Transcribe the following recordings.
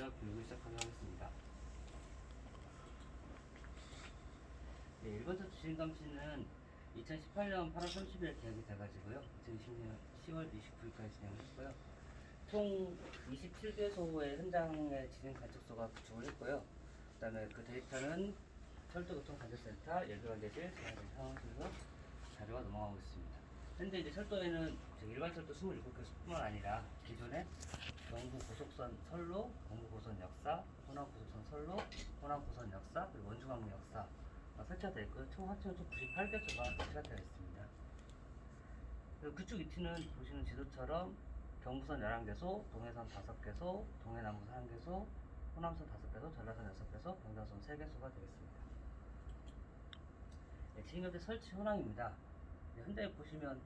먼저 교육을 시작하도록 하겠습니다. 네, 1번차 지진감시는 2018년 8월 30일 계약이 돼가지고요. 2020년 10월 29일까지 진행을 했고요. 총 27개소의 현장의 지진 관측소가 구축을 했고요. 그 다음에 그 데이터는 철도교통관제센터, 예비관제실, 상황실로 자료가 넘어가고 있습니다. 현재 이제 철도에는 일반 철도 27개소뿐만 아니라 기존에 경부고속선 선로, 경부고선 역사, 호남고속선 선로, 호남고선 역사, 그리고 원주광역 역사 설치가 되어 있고요. 총 합치면 98개소가 설치가 되어 있습니다. 그리고 구축 위치는 보시는 지도처럼 경부선 11개소, 동해선 5개소, 동해남부선 1개소, 호남선 5개소, 전라선 6개소, 경전선 3개소가 되겠습니다. 네, 지진감시 설치 현황입니다. 네, 현장에 보시면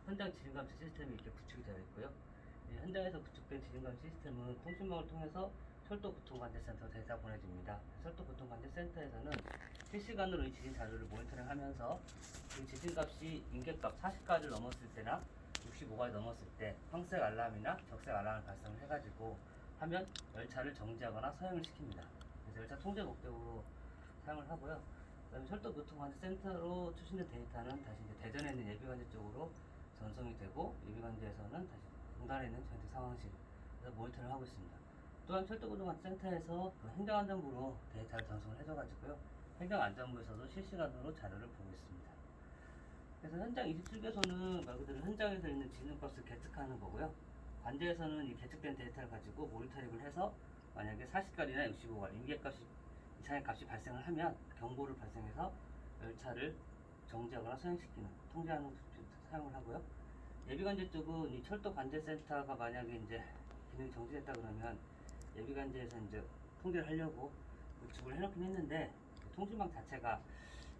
현장 지진감시 시스템이 이렇게 구축이 되어 있고요. 네, 현장에서 구축된 지진감시 시스템은 통신망을 통해서 철도교통관제센터로 데이터 보내줍니다. 철도교통관제센터에서는 실시간으로 이 지진 자료를 모니터링하면서 그 지진값이 임계값 40까지를 넘었을 때나 65까지 넘었을 때 황색 알람이나 적색 알람을 발생을 해가지고 하면 열차를 정지하거나 서행을 시킵니다. 그래서 열차 통제 목적으로 사용을 하고요. 그다음에 철도교통관제센터로 추진된 데이터는 다시 이제 대전에 있는 예비관제 쪽으로 전송이 되고, 예비관제에서는 다시 공단에 있는 전체 상황실에서 모니터링을 하고 있습니다. 또한 철도교통관제센터에서 그 행정안전부로 데이터를 전송을 해줘가지고요. 행정안전부에서도 실시간으로 자료를 보고 있습니다. 그래서 현장 27개소는 말 그대로 현장에서 있는 지진값을 계측하는 거고요. 관제에서는 이 계측된 데이터를 가지고 모니터링을 해서 만약에 40갈이나 65갈 임계값이 이상의 값이 발생을 하면 경보를 발생해서 열차를 정지하거나 서행시키는 통제하는 사용을 하고요. 예비관제 쪽은 이 철도관제센터가 만약에 이제 기능이 정지됐다 그러면 예비관제에서 이제 통제를 하려고 구축을 해놓긴 했는데, 통신망 자체가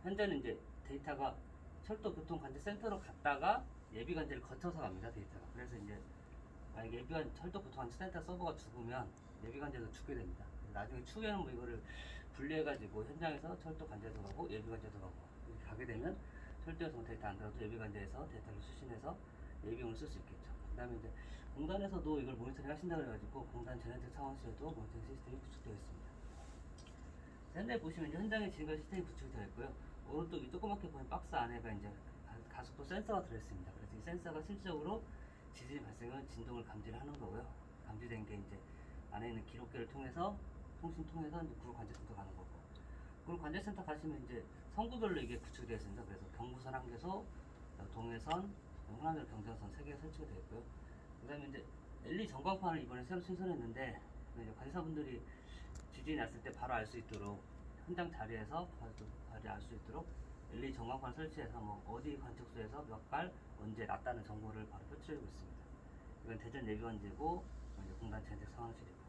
현재는 이제 데이터가 철도교통관제센터로 갔다가 예비관제를 거쳐서 갑니다, 데이터가. 그래서 이제 만약에 철도교통관제센터 서버가 죽으면 예비관제도 죽게 됩니다. 나중에 추후에는 뭐 이거를 분리해가지고 현장에서 철도관제도 가고 예비관제도 가고 이렇게 가게 되면 철도에서 데이터 안 들어도 예비관제에서 데이터를 수신해서 예비용을 쓸 수 있겠죠. 그 다음에 이제 공단에서도 이걸 모니터링 하신다 그래가지고 공단 전현직 상황실에도 모니터링 시스템이 구축되어 있습니다. 현재 보시면 이제 현장에 지진감 시스템이 구축이 되어 있고요. 오른쪽 이 조그맣게 보이는 박스 안에가 이제 가속도 센서가 들어있습니다. 그래서 이 센서가 실질적으로 지진이 발생한 진동을 감지를 하는 거고요. 감지된 게 이제 안에 있는 기록계를 통해서 통신 통해서 이제 구로 관제센터 가는 거고, 구로 관제센터 가시면 이제 선구별로 이게 구축이 되어 있습니다. 그래서 경부선 1개소, 동해선, 호남선, 경전선 3개가 설치가 되어 있고요. 그 다음에 이제 LED 전광판을 이번에 새로 신설했는데, 이제 관사분들이 지진이 났을 때 바로 알 수 있도록 현장 자리에서 바로 알 수 있도록 LED 전광판 설치해서 뭐 어디 관측소에서 몇 갈 언제 났다는 정보를 바로 표출해주고 있습니다. 이건 대전 예비관제고 이제 공단 전직 상황실이고,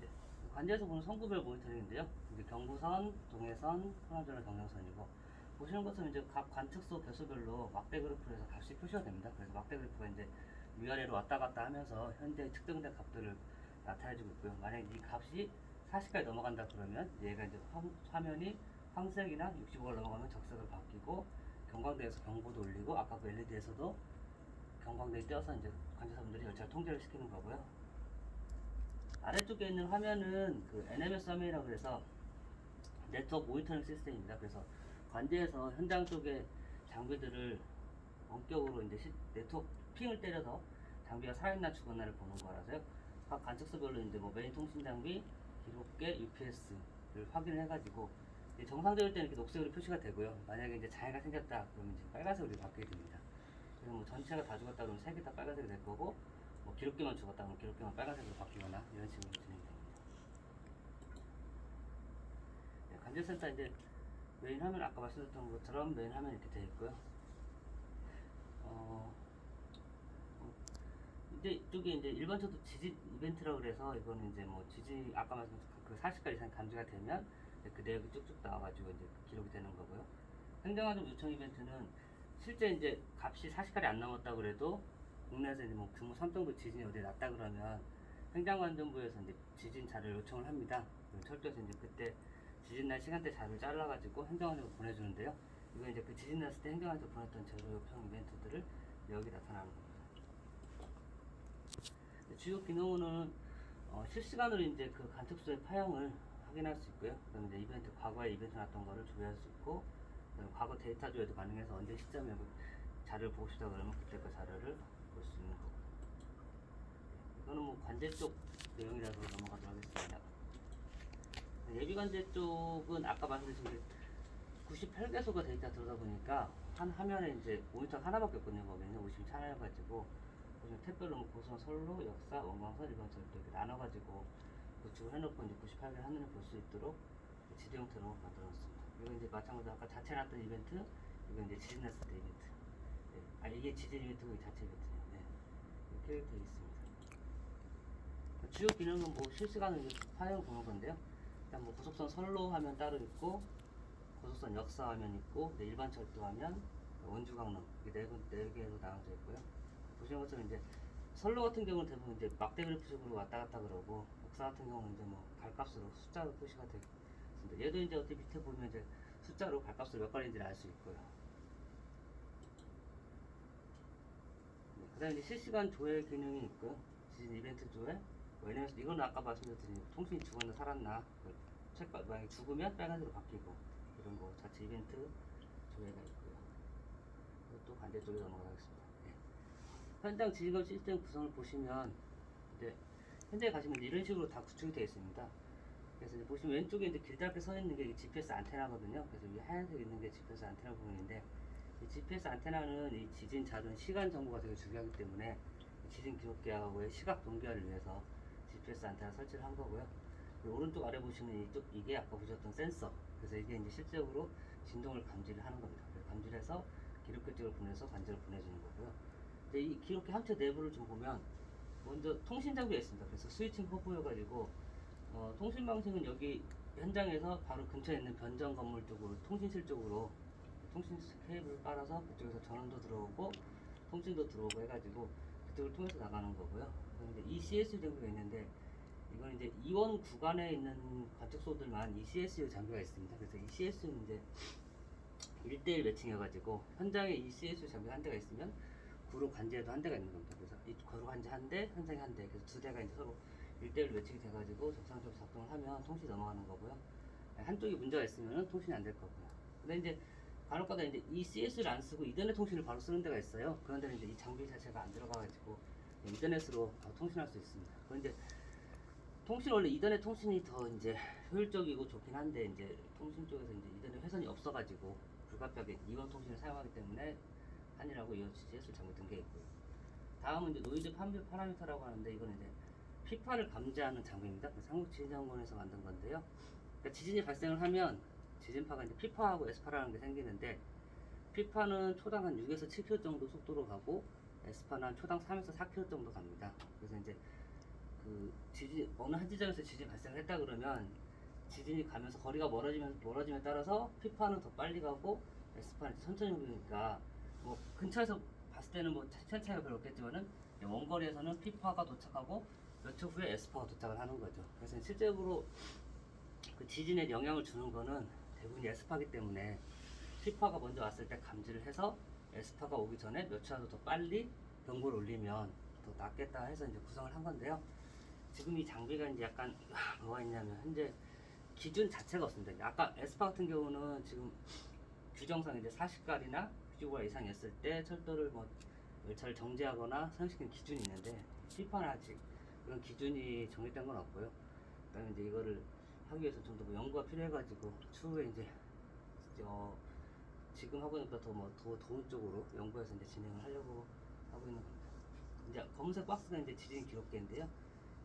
네. 관제에서 보는 선구별 모니터링인데요. 이제 경부선, 동해선, 호남전라 경전선이고, 보시는 것처럼 이제 각 관측소 개수별로 막대 그래프로 해서 값이 표시가 됩니다. 그래서 막대 그래프가 이제 위아래로 왔다 갔다 하면서 현재 측정된 값들을 나타내주고 있고요. 만약에 이 값이 40까지 넘어간다 그러면 얘가 이제 화면이 황색이나 65가 넘어가면 적색으로 바뀌고, 경광대에서 경보도 울리고, 아까 그 LED에서도 경광대에 띄어서 이제 관제사분들이 열차를 통제를 시키는 거고요. 아래쪽에 있는 화면은 그 NMS 화면이라고 해서 네트워크 모니터링 시스템입니다. 그래서 관제에서 현장 쪽에 장비들을 원격으로 이제 네트워크 핑을 때려서 장비가 살아있나 죽었나를 보는 거라서요. 각 관측소별로 이제 뭐 메인 통신 장비, 기록계, UPS를 확인을 해가지고 정상적일 때는 이렇게 녹색으로 표시가 되고요. 만약에 이제 장애가 생겼다 그러면 이제 빨간색으로 바뀌게 됩니다. 그래서 뭐 전체가 다 죽었다 그러면 3개 다 빨간색이 될 거고, 뭐 기록계만 죽었다 그러면 기록계만 빨간색으로 바뀌거나 이런 식으로 진행됩니다. 네, 관제센터 이제 메인 화면 아까 말씀드렸던 것처럼 메인 화면 이렇게 되어 있고요. 이제 이쪽에 이제 일반적으로 지진 이벤트라고 그래서 이거는 이제 뭐 지진 아까 말씀드린 그 40가 이상 감지가 되면 그 내역이 쭉쭉 나와가지고 이제 기록이 되는 거고요. 행정안전 요청 이벤트는 실제 이제 값이 40갈이 안 넘었다 그래도 국내에서 이제 뭐 규모 3 정도 지진이 어디에 났다 그러면 행정안전부에서 이제 지진 자료를 요청을 합니다. 철도에서 이제 그때 지진 날 시간대 자료를 잘라가지고 행정안전부 보내주는데요. 이거 이제 그 지진 났을 때 행정안전 보냈던 자료 요청 이벤트들을 여기 나타나는 겁니다. 주요 기능은 실시간으로 이제 그 관측소의 파형을 확인할 수 있고요. 그다음에 이제 이벤트, 과거에 이벤트 났던 거를 조회할 수 있고, 그다음에 과거 데이터 조회도 가능해서 언제 시점에 그 자료를 보고 싶다 그러면 그때 그 자료를 볼 수 있는 거고. 이거는 뭐 관제 쪽 내용이라서 넘어가도록 하겠습니다. 예비 관제 쪽은 아까 말씀드린 게 98개소가 데이터 들어다 보니까 한 화면에 이제 모니터 하나밖에 없거든요. 거기는 50 찾아가지고 보시면 탭별로 뭐 고성, 선로, 역사, 원광선, 일반선 이렇게 나눠가지고 구축을 해놓고 이제 98개 한눈에 볼 수 있도록 지도 형태로 만들어놨습니다. 이거 이제 마찬가지로 아까 자체 났던 이벤트, 이거 이제 지진 났을 때 이벤트. 네. 아 이게 지진 이벤트고 이게 자체 이벤트예요. 네. 이렇게 되어 있습니다. 주요 기능은 뭐 실시간으로 파일 보는 건데요. 일단 뭐 고속선 선로 화면 따로 있고, 고속선 역사 화면 있고, 네, 일반 철도 화면, 원주 강릉 이렇게 네 개로 나눠져 있고요. 보시는 것처럼 이제 선로 같은 경우는 대부분 이제 막대 그래프식으로 왔다 갔다 그러고, 역사 같은 경우는 이제 뭐 갈값으로 숫자로 표시가 되어 있습니다. 얘도 이제 어떻게 밑에 보면 이제 숫자로 갈값을 몇 가지인지를 알 수 있고요. 네, 그 다음에 이제 실시간 조회 기능이 있고요. 지진 이벤트 조회. 왜냐면 이건 아까 말씀드린 통신이 죽었나 살았나, 만약에 죽으면 빨간색으로 바뀌고, 이런 거 자체 이벤트 조회가 있고요. 이것도 반대쪽에 넘어가겠습니다. 네. 현장 지진감 시스템 구성을 보시면 이제 현장에 가시면 이런 식으로 다 구축이 되어 있습니다. 그래서 이제 보시면 왼쪽에 이제 길다랗게 서 있는 게 GPS 안테나거든요. 그래서 이 하얀색 있는 게 GPS 안테나 부분인데, 이 GPS 안테나는 이 지진 자료는 시간 정보가 되게 중요하기 때문에 지진 기록계하고의 시각 동기화를 위해서 GPS 안테나 설치를 한 거고요. 오른쪽 아래 보시면 이게 아까 보셨던 센서. 그래서 이게 이제 실제로 진동을 감지를 하는 겁니다. 감지를 해서 기록계 쪽으로 보내서 관제를 보내주는 거고요. 근데 이 기록계 함체 내부를 좀 보면 먼저 통신 장비가 있습니다. 그래서 스위칭 허브여가지고 통신 방식은 여기 현장에서 바로 근처에 있는 변전 건물 쪽으로 통신실 쪽으로 통신 케이블을 깔아서 그쪽에서 전원도 들어오고 통신도 들어오고 해가지고 그쪽을 통해서 나가는 거고요. 이제 ECSU 장비가 있는데, 이건 이제 이원 구간에 있는 관측소들만 ECSU 장비가 있습니다. 그래서 ECSU는 이제 1대1 매칭해가지고 현장에 ECSU 장비가 한 대가 있으면 구로 관제에도 한 대가 있는 겁니다. 그래서 이 구로 관제 한 대, 현장에 한 대, 그래서 두 대가 이제 서로 1대1 매칭이 돼가지고 정상적으로 작동을 하면 통신이 넘어가는 거고요. 한쪽이 문제가 있으면 통신이 안 될 거고요. 근데 이제 간혹가다 이제 ECS를 안 쓰고 이더넷 통신을 바로 쓰는 데가 있어요. 그런 데는 이제 이 장비 자체가 안 들어가가지고 인터넷으로 통신할 수 있습니다. 그런데 통신 원래 이더넷 통신이 더 이제 효율적이고 좋긴 한데, 이제 통신 쪽에서 이제 이더넷 회선이 없어가지고 불가피하게 이원 통신을 사용하기 때문에 한이라고 이 GS 잘못 든 게 있고요. 다음은 이제 노이즈 판별 파라미터라고 하는데, 이거는 이제 피파를 감지하는 장비입니다. 한국지진연구원에서 만든 건데요. 그러니까 지진이 발생을 하면 지진파가 이제 피파하고 에스파라는 게 생기는데, 피파는 초당 한 6에서 7km 정도 속도로 가고 에스파는 한 초당 3에서 4km 정도 갑니다. 그래서 이제 그 지진 어느 한 지점에서 지진이 발생을 했다 그러면 지진이 가면서 거리가 멀어짐에 따라서 피파는 더 빨리 가고 에스파는 천천히 오니까 뭐 근처에서 봤을 때는 뭐 시간 차이가 별로 없겠지만은 원거리에서는 피파가 도착하고 몇 초 후에 에스파가 도착을 하는 거죠. 그래서 실제로 그 지진에 영향을 주는 거는 대부분 에스파기 때문에 피파가 먼저 왔을 때 감지를 해서 에스파가 오기 전에 몇 초라도 더 빨리 경보를 울리면 더 낫겠다 해서 이제 구성을 한 건데요. 지금 이 장비가 이제 약간 뭐가 있냐면 현재 기준 자체가 없습니다. 아까 에스파 같은 경우는 지금 규정상 이제 40갈이나 95갈 이상이었을 때 철도를 뭐 열차를 정지하거나 사용시키는 기준이 있는데, 피파는 아직 그런 기준이 정립된 건 없고요. 그다음에 이제 이거를 하기 위해서 좀 더 연구가 필요해가지고 추후에 이제 지금 하고 있는 것보다 더 좋은 쪽으로 연구해서 이제 진행을 하려고 하고 있는 겁니다. 이제 검은색 박스가 이제 지진 기록계인데요.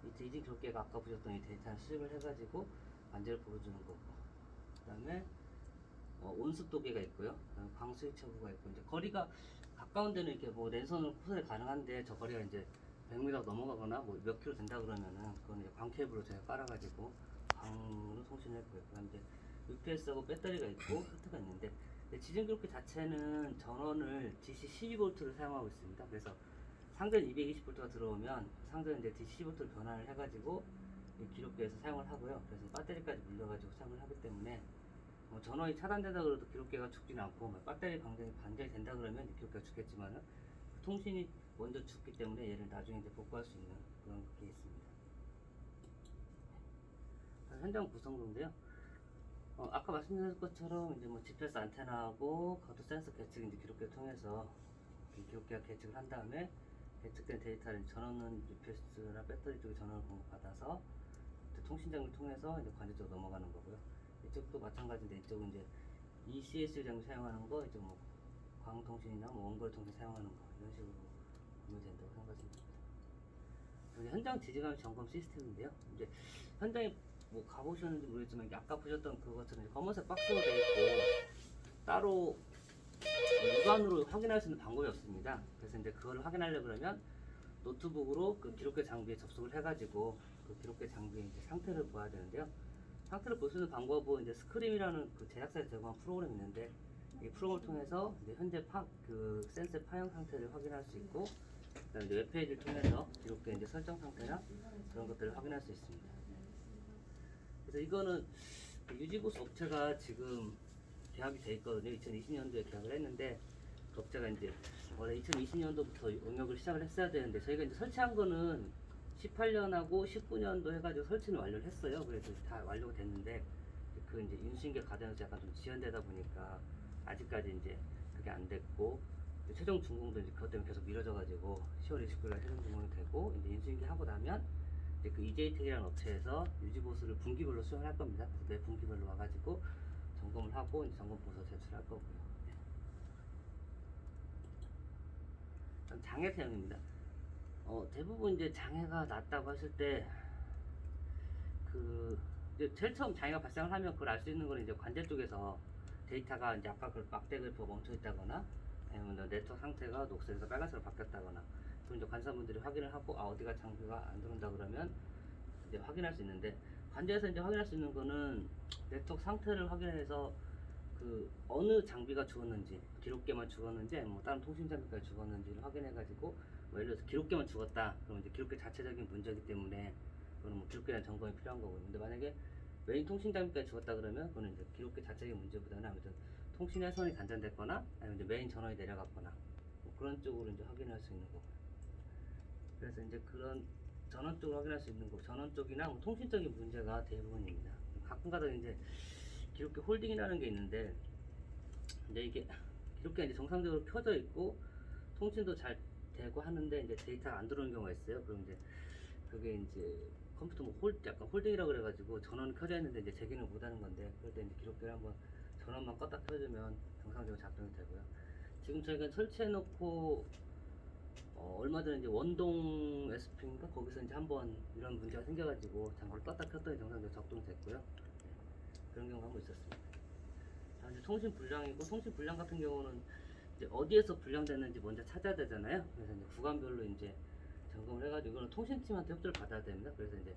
이 지진 기록계가 아까 보셨던 이 데이터를 수집을 해가지고 관제를 보여주는 거고, 그 다음에 온습도계가 있고요. 광수위처부가 있고, 이제 거리가 가까운 데는 이렇게 뭐 랜선으로 포설이 가능한데, 저 거리가 이제 100m 넘어가거나 뭐 몇 킬로 된다 그러면은 그건 이제 광케이블로 제가 깔아가지고 광으로 통신을 했고요. 그다음 이제 UPS하고 배터리가 있고 히트가 있는데, 지진 기록계 자체는 전원을 DC 12V를 사용하고 있습니다. 그래서 상전 220V가 들어오면 상전 이제 DC 12V를 변환을 해가지고 기록계에서 사용을 하고요. 그래서 배터리까지 물려가지고 사용을 하기 때문에 전원이 차단되다 그래도 기록계가 죽지는 않고, 배터리 방전이 된다 그러면 기록계가 죽겠지만 통신이 먼저 죽기 때문에 얘를 나중에 이제 복구할 수 있는 그런 게 있습니다. 현장 구성도인데요. 아까 말씀드린 것처럼 이제 뭐 GPS 안테나하고 가도 센서 계측 이제 기록기를 통해서 기록기가 계측을 한 다음에 계측된 데이터를 전원은 UPS나 배터리 쪽에 전원을 공급받아서 통신 장비를 통해서 이제 관제 쪽으로 넘어가는 거고요. 이쪽도 마찬가지인데 이쪽은 이제 ECS 장비 사용하는 거 이제 뭐 광통신이나 뭐 원거리 통신 사용하는 거 이런 식으로 구매된다고 생각하시면 됩니다. 현장 지지감 점검 시스템인데요. 이제 현장에 뭐 가보셨는지 모르겠지만 이게 아까 보셨던 그것처럼 이제 검은색 박스로 되어 있고 따로 육안으로 확인할 수 있는 방법이 없습니다. 그래서 이제 그거를 확인하려고 그러면 노트북으로 그 기록계 장비에 접속을 해가지고 그 기록계 장비의 이제 상태를 봐야 되는데요. 상태를 볼 수 있는 방법은 이제 스크림이라는 그 제작사에서 제공한 프로그램이 있는데 이 프로그램을 통해서 이제 현재 그 센서의 파형 상태를 확인할 수 있고 그다음에 이제 웹페이지를 통해서 기록된 이제 설정 상태나 그런 것들을 확인할 수 있습니다. 그래서 이거는 그 유지보수 업체가 지금 계약이 돼 있거든요. 2020년도에 계약을 했는데 그 업체가 이제 원래 2020년도부터 용역을 시작을 했어야 되는데 저희가 이제 설치한 거는 18년하고 19년도 해가지고 설치는 완료를 했어요. 그래서 다 완료가 됐는데 그 이제 인수인계 과정에서 약간 좀 지연되다 보니까 아직까지 이제 그게 안 됐고 최종 준공도 이제 그것 때문에 계속 미뤄져가지고 10월 29일 날 최종 준공이 되고 이제 인수인계 하고 나면 이제 그 EJ텍이라는 업체에서 유지보수를 분기별로 수행할 겁니다. 그래서 매 분기별로 와가지고 점검을 하고 이제 점검 보고서 제출할 거고요. 장애 사용입니다. 대부분 이제 장애가 났다고 하실 때 그 이제 제일 처음 장애가 발생을 하면 그걸 알 수 있는 거는 이제 관제 쪽에서 데이터가 이제 아까 그 막대 그래프가 멈춰 있다거나 아니면 네트워크 상태가 녹색에서 빨간색으로 바뀌었다거나 그럼 이제 관사분들이 확인을 하고 어디가 장비가 안 들어온다 그러면 이제 확인할 수 있는데 관제에서 이제 확인할 수 있는 거는 네트워크 상태를 확인해서 그 어느 장비가 죽었는지 기록계만 죽었는지 아니면 뭐 다른 통신 장비까지 죽었는지를 확인해 가지고 뭐 예를 들어서 기록계만 죽었다 그러면 이제 기록계 자체적인 문제이기 때문에 그거는 뭐 기록계란 점검이 필요한 거고요. 근데 만약에 메인 통신 장비까지 죽었다 그러면 그거는 이제 기록계 자체적인 문제보다는 아무튼 통신 회선이 단전됐거나 아니면 이제 메인 전원이 내려갔거나 뭐 그런 쪽으로 이제 확인할 수 있는 거고요. 그래서 이제 그런 전원 쪽으로 확인할 수 있는 거 전원 쪽이나 뭐 통신적인 문제가 대부분입니다. 가끔가다 이제 기록계 홀딩이라는 게 있는데 이제 이게 기록계가 이제 정상적으로 켜져 있고 통신도 잘 되고 하는데 이제 데이터가 안 들어오는 경우가 있어요. 그럼 이제 그게 이제 컴퓨터 뭐 약간 홀딩이라고 그래가지고 전원이 켜져 있는데 이제 재기능을 못 하는 건데 그럴 때 이제 기록계를 한번 전원만 껐다 켜주면 정상적으로 작동이 되고요. 지금 저희가 설치해 놓고 얼마 전에 이제 원동 SP인가 거기서 이제 한번 이런 문제가 생겨가지고 장비를 껐다 켰더니 정상적으로 작동됐고요. 네, 그런 경우가 한번 있었습니다. 이제 통신 불량이고 통신 불량 같은 경우는 이제 어디에서 불량됐는지 먼저 찾아야 되잖아요. 그래서 이제 구간별로 이제 점검을 해가지고 이거는 통신팀한테 협조를 받아야 됩니다. 그래서 이제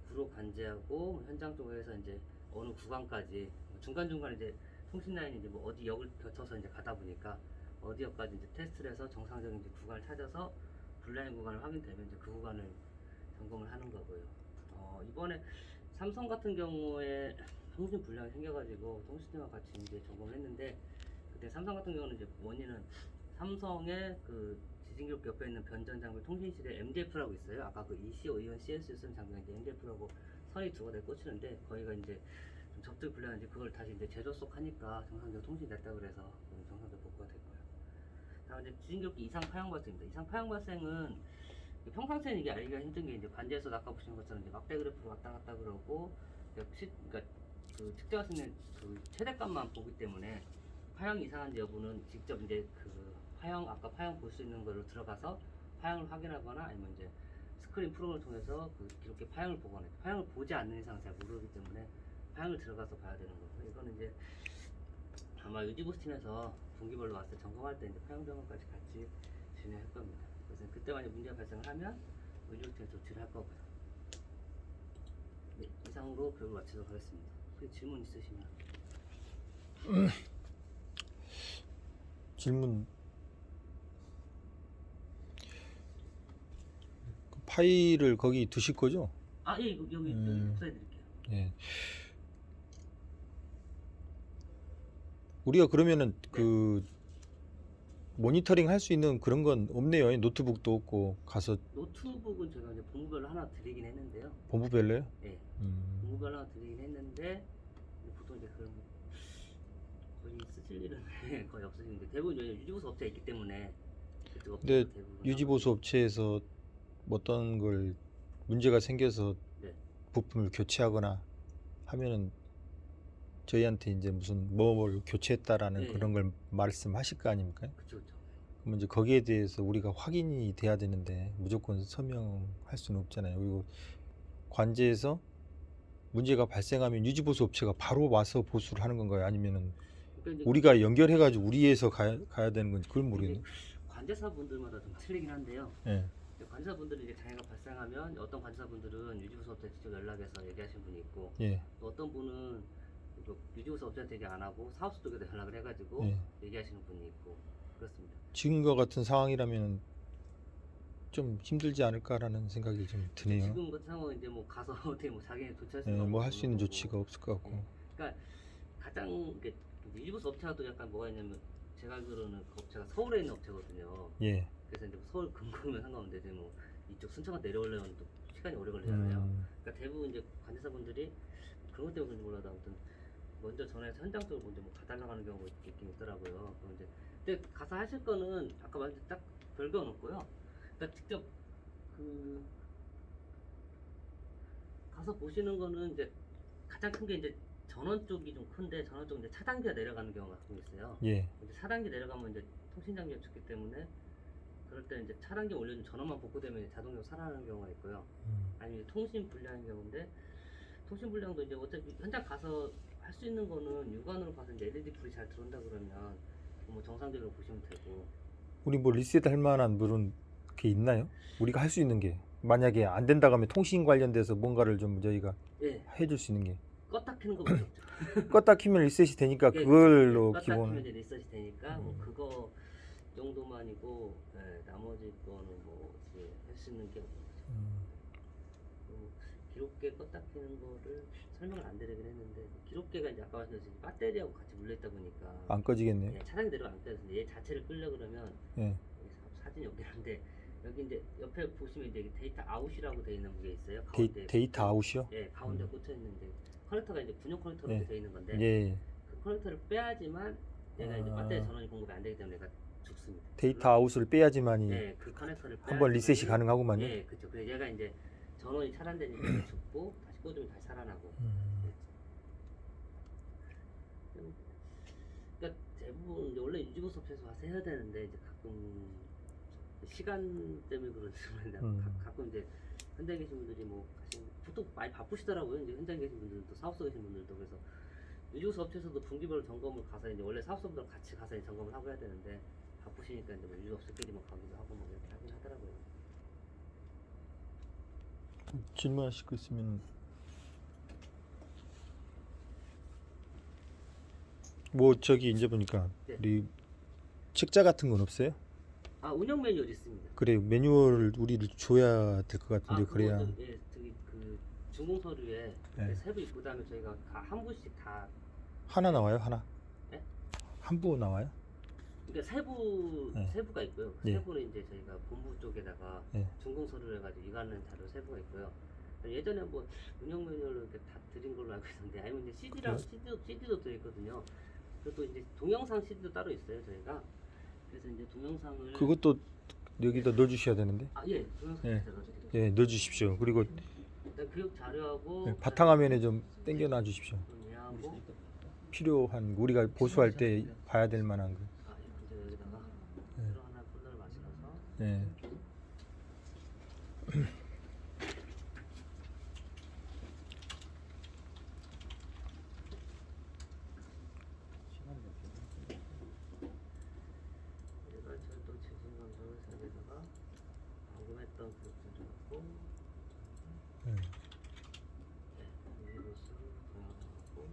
구로 관제하고 현장 쪽에서 이제 어느 구간까지 중간중간 이제 통신 라인이 이제 뭐 어디 역을 거쳐서 이제 가다 보니까 어디 역까지 이제 테스트를 해서 정상적인 이제 구간을 찾아서 불량인 구간을 확인되면 이제 그 구간을 점검을 하는 거고요. 이번에 삼성 같은 경우에 통신 불량이 생겨가지고 통신팀과 같이 이제 점검을 했는데 그때 삼성 같은 경우는 이제 원인은 삼성의 그 지진기록 옆에 있는 변전 장비 통신실에 MDF라고 있어요. 아까 그 ECO, EON, CS 쓰는 장비가 이제 MDF라고 선이 두 군데 꽂히는데 거기가 이제 좀 접촉이 불량한지 그걸 다시 이제 재접속 하니까 정상적으로 통신이 됐다 그래서 정상적으로 복구가 됐고요. 다음 이제 지진기록기 이상 파형 발생입니다. 이상 파형 발생은 평상시에는 이게 알기가 힘든 게 이제 관제에서 아까 보신 것처럼 이제 막대 그래프로 왔다 갔다 그러고 그러니까 그 측정할 수 있는 그 최대값만 보기 때문에 파형이 이상한지 여부는 직접 이제 그 파형 아까 파형 볼 수 있는 거를 들어가서 파형을 확인하거나 아니면 이제 스크린 프로그램을 통해서 그 기록계 파형을 보거나 파형을 보지 않는 이상 잘 모르기 때문에 파형을 들어가서 봐야 되는 거고 이거는 이제 아마 유지보스팀에서 분기별로 왔을 때 점검할 때 이제 파형 점검까지 같이 진행할 겁니다. 그래서 그때 만약 문제가 발생을 하면 유지보스팀에 조치를 할 거고요. 네, 이상으로 교육을 마치도록 하겠습니다. 혹시 질문 있으시면 질문. 그 파일을 거기 두실 거죠? 예, 여기 복사해 드릴게요. 예. 우리가 그러면은 그 모니터링 할 수 있는 그런 건 없네요. 노트북도 없고 가서 노트북은 제가 이제 본부별로 하나 드리긴 했는데요. 본부별로요? 예. 음. 연구하려고 드리긴 했는데 보통 이제 그런 거의 쓰실 일은 거의 없으신데 대부분 유지보수 업체가 있기 때문에 그쪽 근데 업체도 대부분 유지보수 업체에서 어떤 걸 문제가 생겨서 네. 부품을 교체하거나 하면은 저희한테 이제 무슨 뭐를 교체했다라는 네. 그런 걸 말씀하실 거 아닙니까? 그쵸. 그럼 이제 거기에 대해서 우리가 확인이 돼야 되는데 무조건 서명할 수는 없잖아요. 그리고 관제에서 문제가 발생하면 유지보수 업체가 바로 와서 보수를 하는 건가요? 아니면은 그러니까 이제 우리가 연결해가지고 우리에서 가야 되는 건지 그걸 이게 모르겠네. 관제사분들마다 좀 틀리긴 한데요. 예. 관제사분들이 이제 장애가 발생하면 어떤 관제사분들은 유지보수 업체 직접 연락해서 얘기하시는 분이 있고 예. 또 어떤 분은 이거 유지보수 업체한테 얘기 안 하고 사업소 쪽에다 연락을 해가지고 예. 얘기하시는 분이 있고 그렇습니다. 지금과 같은 상황이라면 좀 힘들지 않을까라는 생각이 좀 드네요. 지금 같은 상황은 이제 뭐 가서 어떻게 뭐 자기네 조치할 수 예, 없는 뭐 할 수 있는 거고. 조치가 없을 것 같고. 예. 그러니까 가장 이게 유지보수 업체가 또 약간 뭐가 있냐면 제가 알기로는 그 업체가 서울에 있는 업체거든요. 예. 그래서 이제 뭐 서울 근거면 상관없는데 이제 뭐 이쪽 순천만 내려오려면 또 시간이 오래 걸리잖아요. 그러니까 대부분 이제 관제사분들이 그런 것 때문에 그런지 몰라도 아무튼 먼저 전화해서 현장 쪽을 먼저 뭐 가달라고 하는 경우가 있긴 있더라고요. 그럼 이제 근데 가서 하실 거는 아까 말했듯이 딱 별건 없고요. 그러니까 직접 그 가서 보시는 거는 이제 가장 큰 게 이제 전원 쪽이 좀 큰데 전원 쪽 이제 차단기가 내려가는 경우가 가끔 있어요. 예. 이제 차단기 내려가면 이제 통신 장비가 죽기 때문에 그럴 때 이제 차단기 올려준 전원만 복구되면 이제 자동으로 살아나는 경우가 있고요. 아니면 이제 통신 불량인 경우인데 통신 불량도 이제 어차피 현장 가서 할 수 있는 거는 육안으로 봐서 이제 LED 불이 잘 들어온다 그러면 뭐 정상적으로 보시면 되고. 우리 뭐 리셋 할 만한 그런 게 있나요? 우리가 할 수 있는 게 만약에 안 된다고 하면 통신 관련돼서 뭔가를 좀 저희가 예. 해줄 수 있는 게 껐다 켜는 거밖에 없죠. 껐다 키면 리셋이 되니까 예, 그걸로 껐다 기본. 켜면 이제 리셋이 되니까 뭐 그거 정도만이고 나머지 거는 뭐 이제 할 수 있는 게 없는 거죠. 기록계 껐다 켜는 거를 설명을 안 드리긴 했는데 기록계가 이제 아까 말씀드렸듯이 배터리하고 같이 물려있다 보니까 안 꺼지겠네요. 차량이 내려 안 껴서 얘 자체를 끌려 그러면 예. 여기 사진이 없긴 한데 여기 이제 옆에 보시면 이제 데이터 아웃이라고 되어 있는 게 있어요. 가운데 데이터 아웃이요? 예, 가운데 꽂혀 있는데 커넥터가 이제 군용 커넥터로 예. 되어 있는 건데 예. 그 커넥터를 빼야지만 얘가 이제 배터리 전원이 공급이 안 되기 때문에 얘가 죽습니다. 데이터 아웃을 빼야지만이 예, 그 커넥터를 한번 리셋이 빼야지만이- 가능하구만요. 예, 그렇죠. 그래서 얘가 이제 전원이 차단되니까 얘가 죽고 다시 꽂으면 다시 살아나고. 그러니까 대부분 이제 원래 유지보수 업체에서 와서 해야 되는데 이제 가끔 시간 때문에 그런지 모르겠는데 가끔 이제 현장에 계신 분들이 뭐 가시는 보통 많이 바쁘시더라고요. 이제 현장에 계신 분들도 사업소 계신 분들도 그래서 유지보수 업체에서도 분기별로 점검을 가서 이제 원래 사업소보다 같이 가서 이제 점검을 하고 해야 되는데 바쁘시니까 이제 뭐 유지업체끼리 뭐 가기도 하고 뭐 이렇게 하긴 하더라고요. 질문하실 거 있으면 뭐 저기 이제 보니까 네. 우리 책자 같은 건 없어요? 아, 운영 매뉴얼 있습니다. 그래 매뉴얼을 우리를 줘야 될 것 같은데 그래야. 그거는, 예, 저기 그 준공 서류에 네. 세부 있고 그다음에 저희가 한 부씩 다 하나 나와요 하나? 네? 한 부 나와요? 그러니까 네. 세부가 있고요. 예. 세부는 이제 저희가 본부 쪽에다가 예. 준공 서류를 해가지고 이관하는 자료 세부가 있고요. 예전에 뭐 운영 매뉴얼을 이렇게 다 드린 걸로 알고 있었는데 아니면 이제 CD랑 CD도 들어있거든요. 그리고 또 이제 동영상 CD도 따로 있어요 저희가. 그래서 이제 동영상을 그것도 여기다 넣어주셔야 되는데. 예, 동영상 예. 제가 넣어드릴게요. 예, 넣어주십시오. 그리고 일단 교육 자료하고 예, 바탕화면에 좀 당겨놔 주십시오. 하고 필요한 우리가 보수할 때 봐야 될 만한 거. 이제 여기다가 예. 새로 하나 폴더를 만들어서 예. 내가 철도 최신 건설 사에다가 방금 했던 그것들을 하고 예. 유니버스 동영상하고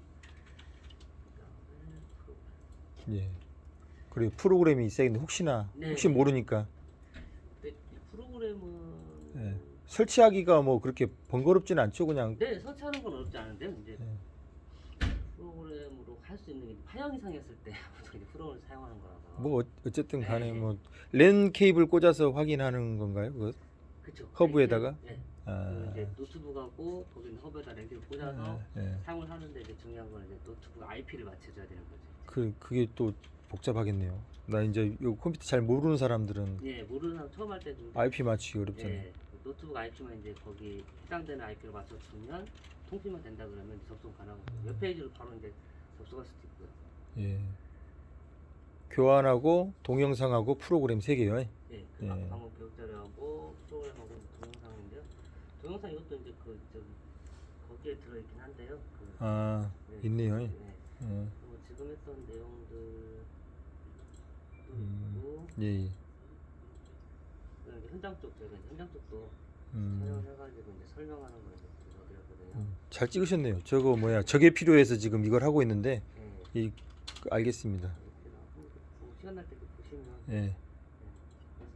그다음에 프로그램. 예. 그리고 프로그램이 있어야겠는데 혹시나 네. 혹시 모르니까 근데 이 프로그램은 예. 설치하기가 뭐 그렇게 번거롭지는 않죠 그냥. 네, 설치하는 건 어렵지 않은데요. 이제 예. 프로그램으로 할 수 있는 게 파형 이상이 했을 때 보통 이제 프로그램을 사용하는 거라서. 뭐 어쨌든 간에 네. 뭐 랜 케이블 꽂아서 확인하는 건가요? 그 그쵸. 허브에다가? 네. 아, 이제 노트북하고 거기 있는 허브에다 렌즈를 꽂아서 예. 사용을 하는데 이제 중요한 건 이제 노트북 IP를 맞춰줘야 되는 거죠. 그게 또 복잡하겠네요. 나 이제 요 컴퓨터 잘 모르는 사람들은 예, 모르는 사람 처음 할 때도 IP 맞추기 어렵잖아요. 예, 노트북 IP만 이제 거기 해당되는 IP를 맞춰주면 통신만 된다 그러면 접속 가능하고 웹페이지로 바로 이제 접속할 수도 있고요. 예. 교환하고 동영상하고 프로그램 3개요. 예, 그 예. 방금 교육 자료하고 프로그램하고 동영상인데요. 동영상 이것도 이제 그 저기 거기에 들어있긴 한데요. 그, 아, 네, 있네요. 네. 예. 뭐 지금 했던 내용들 있고 예. 예. 그다음에 이제 현장 쪽 저희가 이제 현장 쪽도 음. 촬영을 해가지고 이제 설명하는 걸 이제 보여드렸거든요. 잘 찍으셨네요. 저거 뭐야? 저게 필요해서 지금 이걸 하고 있는데 예. 알겠습니다. 이렇게 나오고 뭐 시간 날 때 보시면 예.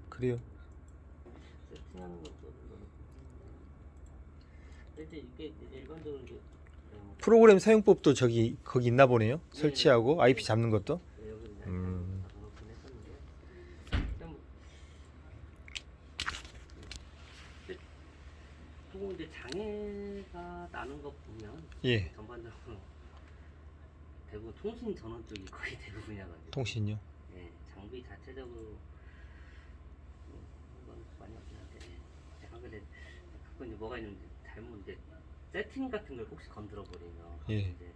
그래요. 세팅하는 것도 이제 이게 이제 일반적으로 이제 뭐 프로그램 사용법도 거기 있나 보네요. 예, 설치하고 예. IP 잡는 것도. 여기 이제 음. 넣긴 했었는데 일단 조금 이제 장애가 나는 것 보면 예. 전반적으로 대부분 통신 전원 쪽이 거의 대부분이라 가지고 통신요. 예, 장비 자체적으로 건 많이 없긴 한데 약간 근데 가끔 이제 뭐가 있는지 잘못 이제 세팅 같은 걸 혹시 건드려 버리면 예. 이제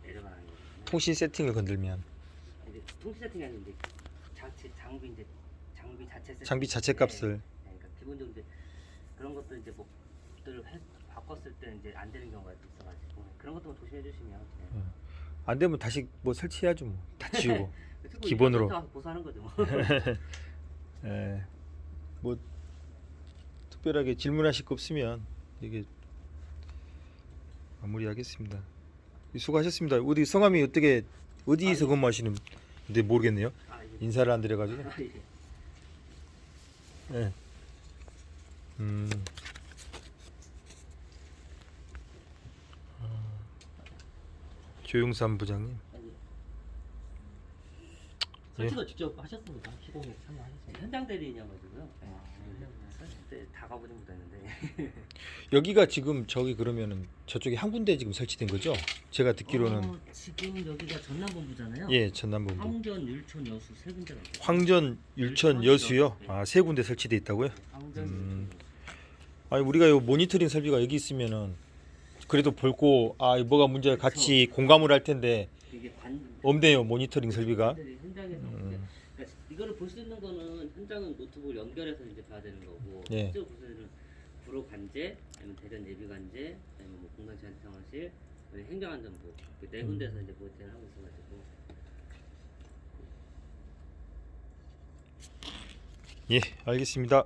에러가 나는 거거든요. 통신 세팅을 건들면 이제 통신 세팅이 아니라 이제 장비 이제 장비 자체 세팅. 장비 자체 값을. 그러니까 기본적으로 이제 그런 것들 이제 뭐들 바꿨을 때 이제 안 되는 경우가 있어가지고 그런 것도 조심해 주시면. 예. 안 되면 다시 뭐 설치해야죠. 뭐. 다 지우고. 그리고 기본으로. 가서 보수하는 거죠. 뭐. 예. 뭐 특별하게 질문하실 거 없으면 이게 마무리하겠습니다. 수고하셨습니다. 어디 성함이 어디서 근무하시는데 모르겠네요. 아, 이제 인사를 안 드려가지고. 아, 예. 예. 조용삼 부장님. 설치도 직접 하셨습니까? 시공에 참여하셨습니까? 현장 대리인이어가지고요. 설치 때 다 가보지 못했는데. 여기가 지금 저기 그러면은 저쪽에 한 군데 지금 설치된 거죠? 제가 듣기로는 지금 여기가 전남본부잖아요. 예, 전남본부. 황전, 율촌, 여수 세 군데가 있어요. 황전, 율천, 여수요. 아, 3군데 설치돼 있다고요? 황전, 음. 율촌. 아니 우리가 요 모니터링 설비가 여기 있으면은 그래도 볼고 뭐가 문제가 같이 공감을 할 텐데 이게 반 없네요, 모니터링 설비가. 현장에서 그러니까 이거를 볼 수 있는 거는 현장은 노트북을 연결해서 이제 봐야 되는 거고 예. 실제로 볼 수 있는 구로 관제, 아니면 대전 예비 관제, 아니면 뭐 공간 제한 상황실, 행정안전부 네 군데서 이제 모니터링을 하고 있어가지고. 예, 알겠습니다.